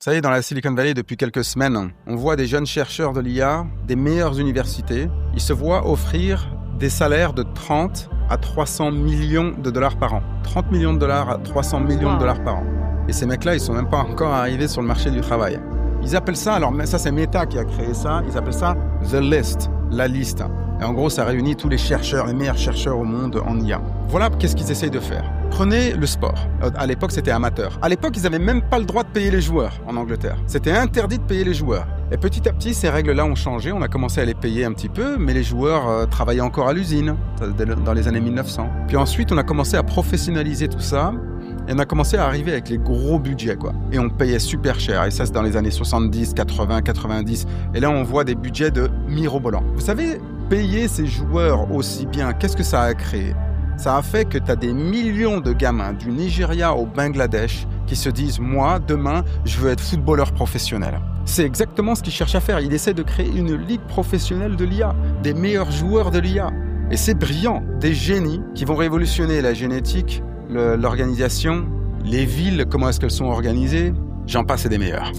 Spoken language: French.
Ça y est, dans la Silicon Valley, depuis quelques semaines, on voit des jeunes chercheurs de l'IA, des meilleures universités. Ils se voient offrir des salaires de 30 à 300 millions de dollars par an. 30 millions de dollars à 300 millions de dollars par an. Et ces mecs-là, ils sont même pas encore arrivés sur le marché du travail. Ils appellent ça, alors ça c'est Meta qui a créé ça, ils appellent ça The List, la liste. Et en gros, ça réunit tous les chercheurs, les meilleurs chercheurs au monde en IA. Voilà qu'est-ce qu'ils essayent de faire. Prenez le sport. À l'époque, c'était amateur. À l'époque, ils n'avaient même pas le droit de payer les joueurs en Angleterre. C'était interdit de payer les joueurs. Et petit à petit, ces règles-là ont changé. On a commencé à les payer un petit peu, mais les joueurs travaillaient encore à l'usine dans les années 1900. Puis ensuite, on a commencé à professionnaliser tout ça. Et on a commencé à arriver avec les gros budgets, quoi. Et on payait super cher. Et ça, c'est dans les années 70, 80, 90. Et là, on voit des budgets de mirobolants. Vous savez, payer ces joueurs aussi bien, qu'est-ce que ça a créé ? Ça a fait que tu as des millions de gamins du Nigeria au Bangladesh qui se disent « Moi, demain, je veux être footballeur professionnel ». C'est exactement ce qu'ils cherchent à faire. Ils essaient de créer une ligue professionnelle de l'IA, des meilleurs joueurs de l'IA. Et c'est brillant, des génies qui vont révolutionner la génétique, l'organisation, les villes, comment est-ce qu'elles sont organisées, j'en passe et des meilleurs.